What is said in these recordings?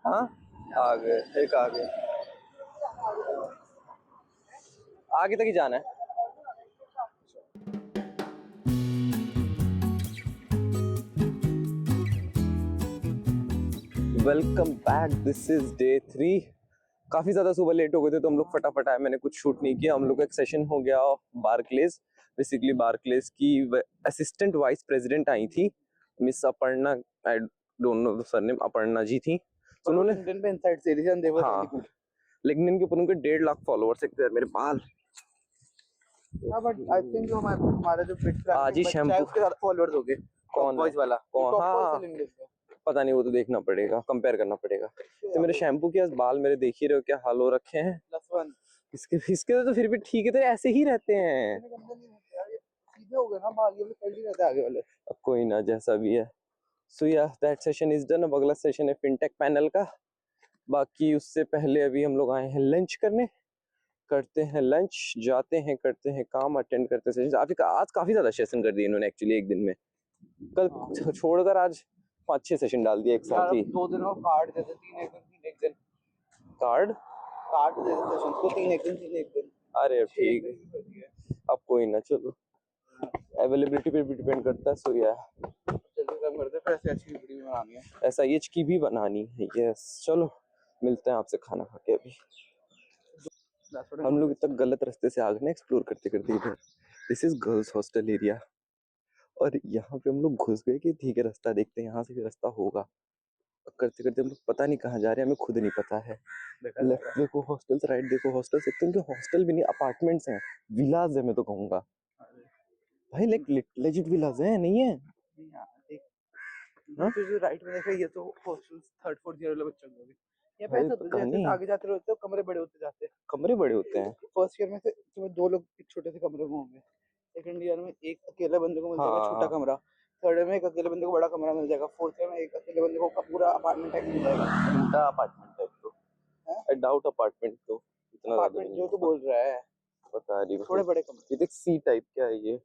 हाँ आ गए, एक आ गए, आगे तक ही जाना है। Welcome back, this is day 3। काफी ज्यादा सुबह लेट हो गए थे तो हम लोग फटाफट आए, मैंने कुछ शूट नहीं किया। हम लोग का एक सेशन हो गया बार्कलेज। बेसिकली बार्कलेज की असिस्टेंट वाइस प्रेसिडेंट आई थी, miss Aparna, I don't know the surname, Aparna ji थी। तो उन्होंने लिंक्डइन पे insight series and they were हाँ, रियली गुड। लिंक्डइन के ऊपर उनके 1.5 लाख फॉलोअर्स है। मेरे बाल हां बट आई थिंक जो हमारा जो पिक्चर आज ही बच्चा है शैम्पू। उसके ज्यादा फॉलोअर्स हो गए। कौन बॉयज वाला कौन? टॉप बॉयज हाँ है लिंक्डइन पे। पता नहीं, वो तो देखना पड़ेगा, कंपेयर करना पड़ेगा। तो मेरे शैम्पू के बाल मेरे देख ही रहे हो क्या हाल हो रखे हैं। +1 इसके तो फिर भी ठीक है, तो ऐसे ही रहते हैं। इतने गंदे नहीं होते यार, ये सीधे हो गए ना बाल, ये कर्ली रहते हैं आगे वाले। अब कोई ना, जैसा भी है। सो या दैट सेशन इज डन। अब अगला सेशन है फिनटेक पैनल का। बाकी उससे पहले अभी हम लोग आए हैं लंच करने, करते हैं लंच, जाते हैं, करते हैं काम, अटेंड करते हैं सेशन। आज काफी ज्यादा सेशन कर दिए इन्होंने एक्चुअली एक दिन में। कल छोड़कर आज 5-6 सेशन डाल दिए एक साथ ही। 2 दिन और कार्ड देते, 3 एक दिन 3 एक दिन कार्ड कार्ड देते सेशन को, 3 एक दिन 3 एक दिन। अरे ठीक है, अब कोई ना, चलो अवेलेबिलिटी पे भी डिपेंड करता है। सो या जल्दी काम करते, फिर ऐसे अच्छी वीडियो बनानी है, SIH की भी बनानी है। यस चलो मिलते हैं आपसे खाना खा के। अभी हम लोग इतना गलत रास्ते से आ गए ना एक्सप्लोर करते करते इधर। This is girls hostel area और यहाँ पे हम लोग घुस गए कि ठीक है रास्ता देखते हैं, यहाँ से भी रास्ता होगा। करते करते हम लोग पता नहीं कहाँ जा रहे हैं, हमें खुद नहीं पता है। लेफ्ट देखो हॉस्टल्स, राइट देखो हॉस्टल्स, एक तो उनके हॉस्टल भी नहीं अपार्टमेंट्स हैं, विलाज है मैं तो कहूँगा भाई, लाइक लेजिट विलाज है, नहीं है? हाँ फिर राइट में देखा, ये तो हॉस्टल 3rd 4th ईयर वाले बच्चों को भी ये भाई पैसा पता जैसे नहीं, आगे जाते रहते हो कमरे बड़े होते जाते हैं। कमरे बड़े होते हैं। फर्स्ट ईयर में से तुम्हें 2 लोग एक छोटे से कमरे में होंगे, सेकंड ईयर में एक अकेले बंदे को मिल जाएगा छोटा हाँ कमरा, थर्ड ईयर में एक अकेले बंदे को बड़ा कमरा मिल जाएगा, फोर्थ ईयर में एक अकेले बंदे को पूरा अपार्टमेंट टाइप मिल जाएगा। उल्टा अपार्टमेंट टाइप तो आई डाउट, अपार्टमेंट तो इतना ज्यादा अपार्टमेंट नहीं जो तो बोल रहा है, पता नहीं। थोड़े बड़े कमरे। ये देख सी टाइप क्या है ये।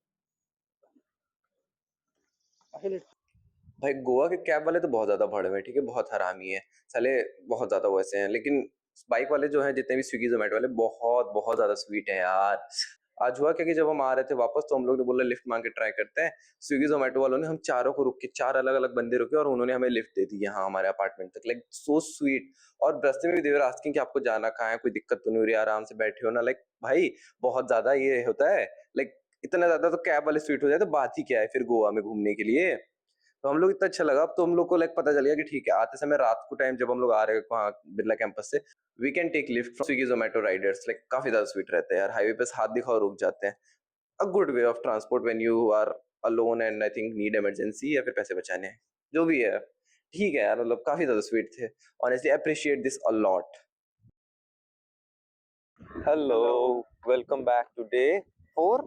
भाई गोवा के कैब वाले तो बहुत ज्यादा भड़े हुए हैं, ठीक है, बहुत हरामी है साले, बहुत ज्यादा वैसे हैं। लेकिन बाइक वाले जो हैं जितने भी स्विगी जोमेटो वाले, बहुत बहुत ज्यादा स्वीट है यार। आज हुआ क्या कि जब हम आ रहे थे वापस तो हम लोग ने बोला लिफ्ट मांग के ट्राई करते हैं। स्विगी जोमेटो वालों ने हम चारों को रुक के, 4 अलग अलग बंदे रुके और उन्होंने हमें लिफ्ट दे दी यहाँ हमारे अपार्टमेंट तक, लाइक सो स्वीट। और रास्ते में भी देवर आस्किंग कि आपको जाना कहाँ है, कोई दिक्कत तो नहीं हो रही, आराम से बैठे हो ना। लाइक भाई बहुत ज्यादा ये होता है, लाइक इतना ज्यादा तो कैब वाले स्वीट हो जाए तो बात ही क्या है फिर गोवा में घूमने के लिए। तो हम लोग इतना अच्छा लगा। अब तो हम लोग को लाइक पता चल गया कि ठीक है आते समय रात को टाइम जब हम लोग आ रहे हैं वहाँ बिरला कैंपस से, we can take lift from Swiggy Zomato riders. Like काफी ज्यादा स्वीट रहते हैं यार, हाईवे पे हाथ दिखाओ रुक जाते हैं। A good way of transport when you are alone and I think need emergency या फिर पैसे बचाने हैं, जो भी है ठीक है यार। मतलब काफी ज्यादा स्वीट थे, honestly appreciate this a lot. Hello, welcome back to day 4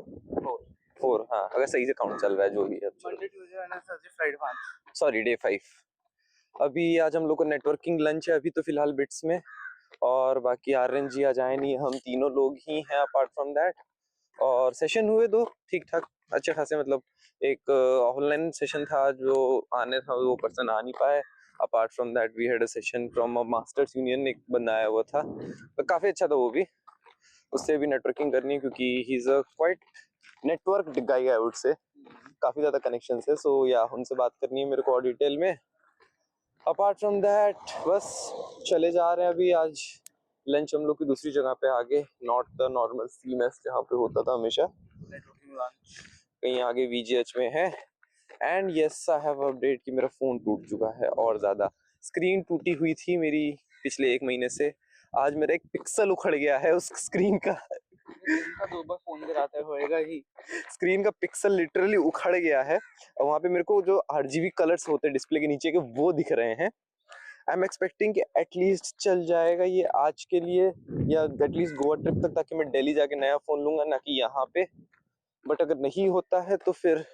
4। हाँ अगर सही से काउंट चल रहा है जो भी है, Monday Tuesday Wednesday Friday 5, sorry day 5। अभी आज हम लोग को नेटवर्किंग लंच है अभी तो फिलहाल बिट्स में, और बाकी आर्यन जी आज आए नहीं, हम तीनों लोग ही हैं अपार्ट फ्रॉम दैट। और सेशन हुए 2 ठीक ठाक अच्छे खासे, मतलब एक ऑनलाइन सेशन था जो आने था वो पर्सन आ नहीं पाए। Apart from that we had a session from a Masters Union, एक बंदा आया हुआ था तो काफी अच्छा था वो भी। उससे भी नेटवर्किंग करनी है क्योंकि he is a quite network guy I would say, काफी ज्यादा कनेक्शन है। सो या उनसे बात करनी है मेरे को और डिटेल में। अपार्ट फ्रॉम दैट बस चले जा रहे हैं अभी। आज लंच हम लोग की दूसरी जगह पे आगे, not the normal C mess जहाँ पे होता था हमेशा, नेटवर्किंग लंच कहीं आगे VGH में है। And yes I have update कि मेरा फोन टूट चुका है और ज्यादा, स्क्रीन टूटी हुई थी मेरी पिछले 1 महीने से। आज मेरा एक पिक्सल उखड़ गया है उस स्क्रीन का। का 2 बार फोन गिराते होएगा ही, स्क्रीन का पिक्सल लिटरली उखड़ गया है और वहां पे मेरे को जो RGB कलर्स होते हैं डिस्प्ले के नीचे के वो दिख रहे हैं। आई एम एक्सपेक्टिंग कि एटलीस्ट चल जाएगा ये आज के लिए, या एटलीस्ट गोवा ट्रिप तक, ताकि मैं दिल्ली जाके नया फोन लूंगा ना कि यहाँ पे। बट अगर नहीं होता है तो फिर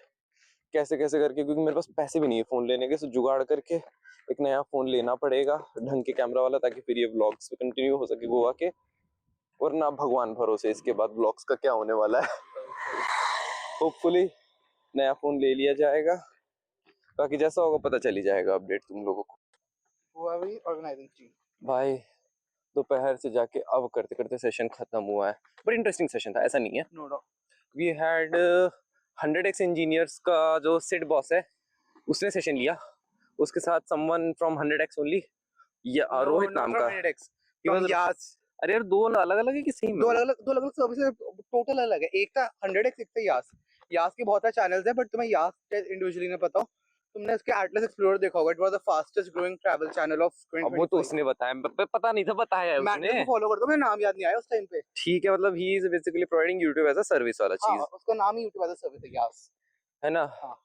कैसे कैसे करके, क्योंकि मेरे पास पैसे भी नहीं है फोन लेने के, सो जुगाड़ करके एक नया फोन लेना पड़ेगा ढंग के कैमरा वाला, ताकि फिर ये व्लॉग्स कंटिन्यू हो सके गोवा के। वरना भगवान भरोसे इसके बाद व्लॉग्स का क्या होने वाला है। होपफुली नया फोन ले लिया जाएगा, बाकी जैसा होगा पता चल ही जाएगा अपडेट तुम लोगों को। Who are we organizing? Team. भाई दोपहर से जाके अब करते करते सेशन खत्म हुआ है, बट इंटरेस्टिंग सेशन था, ऐसा नहीं है। No doubt. We had 100x engineers का जो सिड बॉस है उसने सेशन लिया, उसके साथ समवन फ्रॉम 100x ओनली, या No, रोहित not नाम from का। 100x. He From was- Yas. अरे यार दो अलग अलग है कि सेम दो अलग सर्विसेज टोटल अलग है। एक था 100x, एक था यास। यास के बहुत सारे चैनल्स हैं, बट तुम्हें यास इंडिविजुअली नहीं पता हो। तुमने उसके एटलस एक्सप्लोरर देखा होगा। It was the fastest growing travel channel of 2025। अब वो तो उसने बताया, पता नहीं था, बताया है मैंने उसने। उसको फॉलो करता हूं, मेरा नाम याद नहीं आया उस टाइम पे। ठीक है, मतलब he is basically providing YouTube as a service वाला हाँ, चीज उसका नाम ही यूट्यूब एज अ सर्विस है, यास, है ना। हाँ।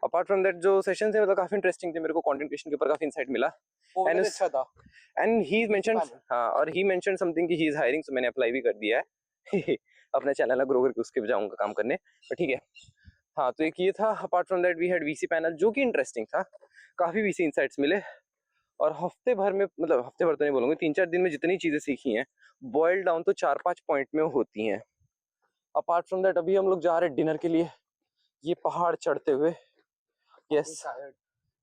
अपार्ट फ्रॉम दैट जो सेशन थे मतलब काफी इंटरेस्टिंग थे, मेरे को कंटेंट क्रिएशन के ऊपर काफी इंसाइट मिला। वो भी अच्छा था। And he mentioned, panel. हाँ, और ही मेंशन्ड समथिंग कि ही इज हायरिंग, सो मैंने अप्लाई भी कर दिया है अपना चैनल ग्रो करके उसके भी जाऊंगा काम करने, पर ठीक है। हाँ, तो एक ये था। Apart from that we had VC panel, जो कि इंटरेस्टिंग था, काफी वीसी इंसाइट्स मिले। और हफ्ते भर में, मतलब हफ्ते भर तो नहीं बोलूंगा, 3-4 दिन में जितनी चीजें सीखी हैं बॉइल डाउन तो 4-5 पॉइंट में होती हैं। अपार्ट फ्रॉम दैट अभी हम लोग जा रहे हैं डिनर के लिए, ये पहाड़ चढ़ते हुए। यस,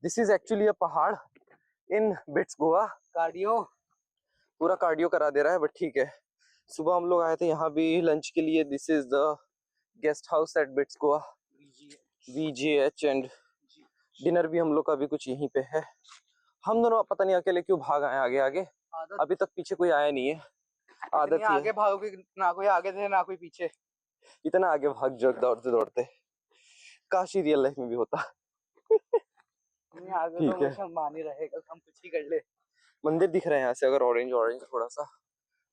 दिस इज एक्चुअली अ पहाड़ इन बिट्स गोवा। कार्डियो पूरा कार्डियो करा दे रहा है, बट ठीक है। सुबह हम लोग आए थे यहाँ भी लंच के लिए। This is the guest house at BITS Goa, VGH, and dinner भी हम लोग का अभी कुछ यहीं पे है। हम दोनों पता नहीं अकेले क्यों भाग आए आगे आगे, अभी तक पीछे कोई आया नहीं है। आदत ही आगे भागोगे, ना कोई आगे थे ना कोई पीछे। इतना आगे भाग जो दौड़ते दौड़ते, काश रियल लाइफ में भी होता। आगे तो हमेशा मान ही रहेगा, हम कुछ ही कर ले। मंदिर दिख रहे हैं यहाँ से अगर ऑरेंज ऑरेंज थोड़ा सा,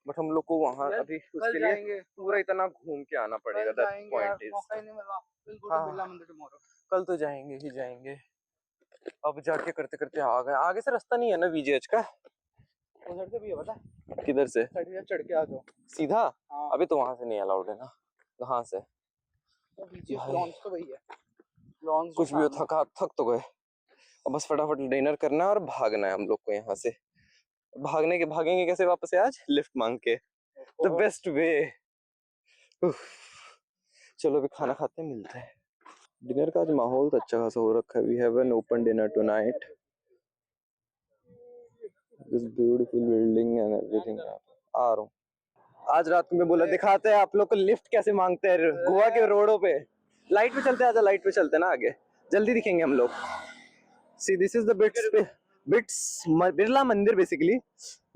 बट हम लोग को वहाँ अभी उसके लिए पूरा इतना घूम के आना पड़ेगा। दैट पॉइंट इज, कल तो जाएंगे ही जाएंगे। अब जाके करते करते आ गए। आगे से रास्ता नहीं है ना VGH का? उधर से भी है, पता है? किधर से? चढ़ के आ जाओ सीधा? हाँ। अभी तो वहां से नहीं अलाउड है ना। कहाँ से? तो VGH लॉन्च तो वही है। लॉन्च कुछ भी हो, थक तो गए। अब बस फटाफट डिनर करना है और भागना है हम लोग को यहाँ से। भागेंगे कैसे वापस से आज? लिफ्ट मांग के, द बेस्ट वे। चलो अभी खाना खाते हैं, मिलते हैं। डिनर का आज माहौल तो अच्छा खासा हो रखा है। We have an open dinner tonight, this beautiful building and everything. आ रहा हूँ। आज रात में बोला दिखाते हैं आप लोग को लिफ्ट कैसे मांगते हैं गोवा के रोडों पे। लाइट पे चलते हैं, आजा लाइट पे चलते हैं ना, आगे जल्दी दिखेंगे हम लोग। See this is the BITS Birla Mandir, basically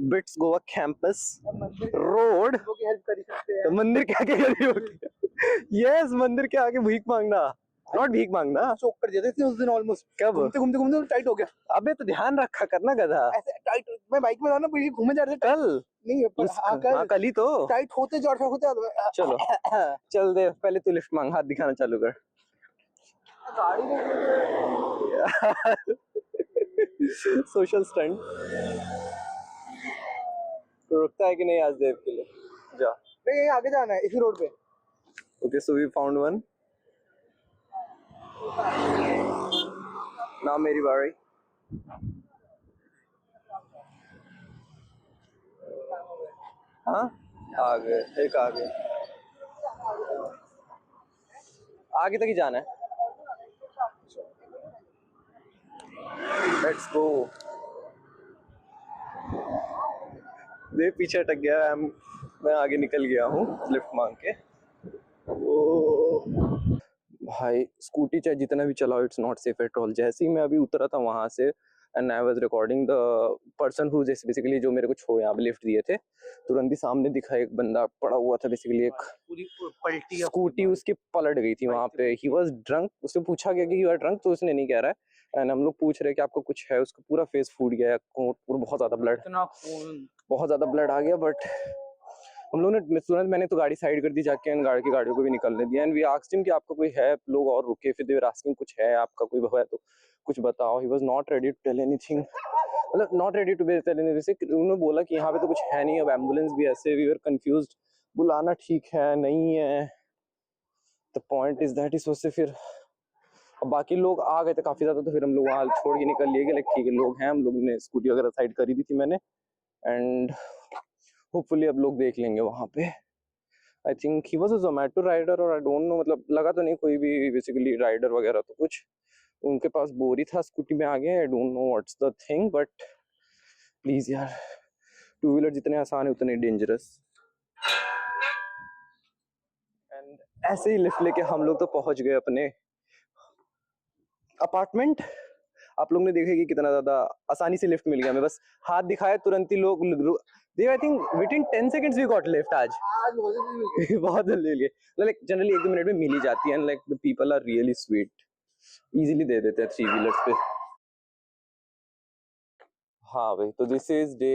BITS Goa campus road. Help कर सकते हैं। तो मंदिर के आगे खड़ी होगी। यस, मंदिर के आगे भीख मांगना, नॉट भीख मांगना। चोक कर दिया था उस दिन ऑलमोस्ट। कब? घूमते टाइट हो गया। अबे तो ध्यान रखा करना गधा। ऐसे टाइट, मैं बाइक में था ना, पूरी घूमे जा रहे थे। कल नहीं पर हाँ, कल ही तो टाइट होते चलो चल दे, पहले तू लिफ्ट मांग, हाथ दिखाना चालू कर। गाड़ी सोशल स्टंट तो रुकता है कि नहीं आज देव के लिए? जा, नहीं आगे जाना है इसी रोड पे। Okay, so we found one. ना मेरी बारी। हाँ, आ गए, एक आ गए। आगे तक ही जाना है। Let's go. देव पीछे अटक गया, मैं आगे निकल गया हूँ लिफ्ट मांग के। भाई स्कूटी चाहे जितना भी चलाओ, it's not safe at all. जैसे ही मैं अभी उतरा था वहां से, and I was recording the person who basically जो मेरे को छोड़ यहाँ लिफ्ट दिए थे, तुरंत ही सामने दिखा एक बंदा पड़ा हुआ था। बेसिकली एक पूरी पलटी स्कूटी उसकी पलट गई थी वहां पे। He was drunk. उससे पूछा गया कि यू आर ड्रंक, तो उसने नहीं कह रहा है। एंड हम लोग पूछ रहे हैं कि आपको कुछ है, उसका पूरा फेस फूट गया है, पूरा बहुत ज्यादा ब्लड, बहुत ज्यादा ब्लड आ गया। बट हम लोग ने तुरंत, मैंने तो गाड़ी साइड कर दी जाके, एंड गाड़ियों को भी निकलने दिया। एंड वी आस्क्ड हिम कि आपका कोई है, लोग और रुके, फिर दे वर आस्किंग कुछ है आपका, कोई है तो कुछ बताओ। He was not ready to tell anything, मतलब not ready to tell anything. उन्होंने बोला कि यहाँ पे तो कुछ है नहीं, अब एम्बुलेंस भी ऐसे। वी वर कंफ्यूज्ड, बुलाना ठीक है नहीं है। द पॉइंट इज दैट इस वजह से फिर अब बाकी लोग आ गए थे काफी ज्यादा, तो फिर हम लोग वहां छोड़ के निकल लिए कि लाइक ठीक है लोग हैं। हम लोग ने स्कूटी वगैरह साइड करी दी थी मैंने, एंड होपफुली अब लोग देख लेंगे वहां पे। I think he was a Zomato rider, और आई डोंट नो, मतलब लगा तो नहीं कोई भी बेसिकली राइडर वगैरह, तो कुछ उनके पास बोरी था स्कूटी में आगे। आई don't know what's the thing, but please यार, टू व्हीलर जितने आसान है उतने डेंजरस। एंड ऐसे ही लिफ्ट लेके हम लोग तो पहुंच गए अपने अपार्टमेंट। आप लोग ने देखा कि कितना ज्यादा आसानी से लिफ्ट मिल गया हमें, बस हाथ दिखाया तुरंत ही लोग they I think within 10 seconds we got lift आज। आज बहुत जल्दी मिल गई। बहुत जल्दी मिल गए, लाइक जनरली 1-2 मिनट में मिल ही जाती है, and like the people are really sweet, easily दे देते हैं थ्री व्हीलर्स पे। हाँ भाई, तो this is day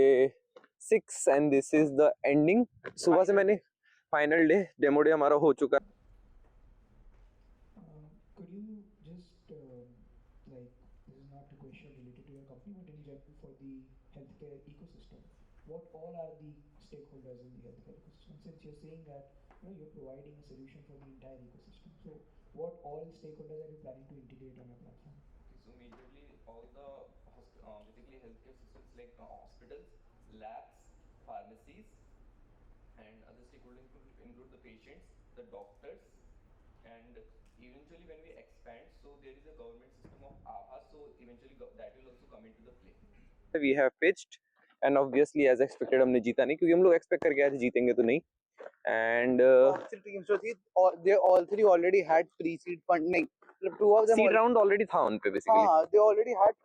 6 and this is the ending. सुबह से मैंने फाइनल डे, डेमो डे हमारा हो चुका है। Could you just like this is not a question related to your company, but in general for the healthcare ecosystem, what all are the stakeholders in the healthcare ecosystem? Since you're saying that you're providing a solution for the entire ecosystem, so what all stakeholders are you planning to integrate on your platform? So majorly all the basically healthcare systems like hospitals, labs, pharmacies, and other stakeholders include the patients, the doctors, and eventually when we expand, so there is a government system of Aabha, so eventually that will also come into the play. We have pitched and obviously as expected हमने जीता नहीं, क्योंकि हम लोग expect करके आए थे जीतेंगे तो नहीं, and teams जो थी, they all three already had pre-seed funding. Two of them seed round already था उन पे basically. हाँ, they already had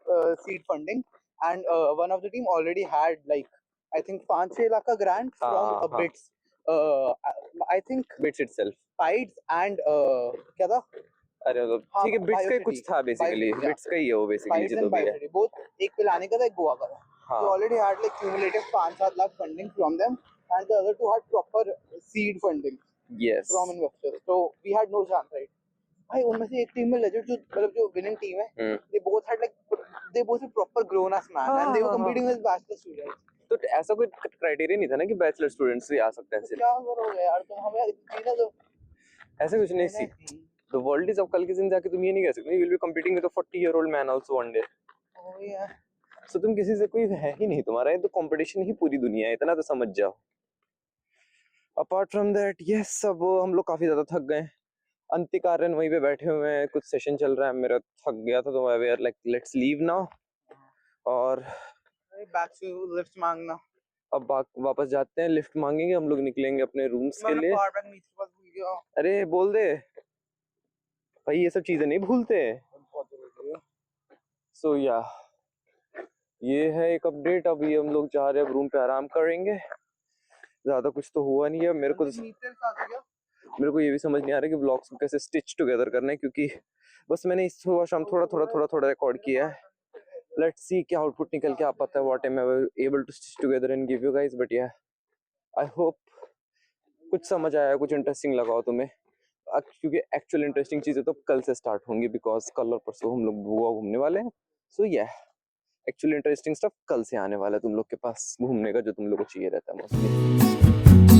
seed funding, and one of the team already had like I think 5-6 lakh का grant from BITS. I think BITS itself. BITS and क्या था? अरे मतलब ठीक है, BITS का ही कुछ था basically, BITS का ही है वो basically जो भी है। both एक पिलाने का था, एक गोवा का था। So already had like cumulative 5-7 lakh funding from them, and the other two had proper seed funding. Yes. From investors. So we had no chance, right? भाई उनमें से एक टीम में legit जो मतलब जो winning team है, they both had like they both were proper grown ass man, and they were competing with bachelor students. तो ऐसा कोई क्राइटेरिया नहीं था ना कि बैचलर स्टूडेंट्स ही आ सकते हैं सिर्फ। क्या करोगे यार तुम, हमें जीना दो। ऐसा कुछ नहीं सी, the world is, अब कल के दिन जाके तुम ये नहीं कह सकते you will be competing with a 40-year-old man also one day. Oh yeah. So तुम किसी से कोई है ही नहीं तुम्हारा, ये तो कंपटीशन ही पूरी दुनिया है, इतना तो समझ जाओ। Apart from that, yes, अब हम लोग काफी ज्यादा थक गए, अंतिक आर्यन वहीं पे बैठे हुए हैं, कुछ सेशन चल रहा है, मेरा थक गया था तो मैं लाइक लेट्स लीव नाउ, और बैक टू लिफ्ट मांगना। अब वापस जाते हैं, लिफ्ट मांगेंगे, हम लोग निकलेंगे अपने रूम्स के लिए। अरे बोल दे भाई, ये सब चीजें नहीं भूलते। सो या ये है एक अपडेट। अभी हम लोग जा रहे हैं रूम पे, आराम करेंगे, ज्यादा कुछ तो हुआ नहीं है। मेरे को ये भी समझ नहीं आ रहा कि व्लॉग्स को कैसे स्टिच टुगेदर करना है, क्योंकि बस मैंने इस सुबह शाम थोड़ा रिकॉर्ड किया है। लेट्स सी क्या आउटपुट निकल के आ पाता है, what am I able to stitch together and give you guys. But yeah I hope कुछ समझ आया, कुछ इंटरेस्टिंग लगा हो तुम्हें, क्योंकि एक्चुअल इंटरेस्टिंग चीजें तो कल से स्टार्ट होंगी, बिकॉज कल और परसों हम लोग गोवा घूमने वाले हैं। सो या एक्चुअली इंटरेस्टिंग स्टफ कल से आने वाला है तुम लोग के पास घूमने का, जो तुम लोग को चाहिए रहता है मोस्टली।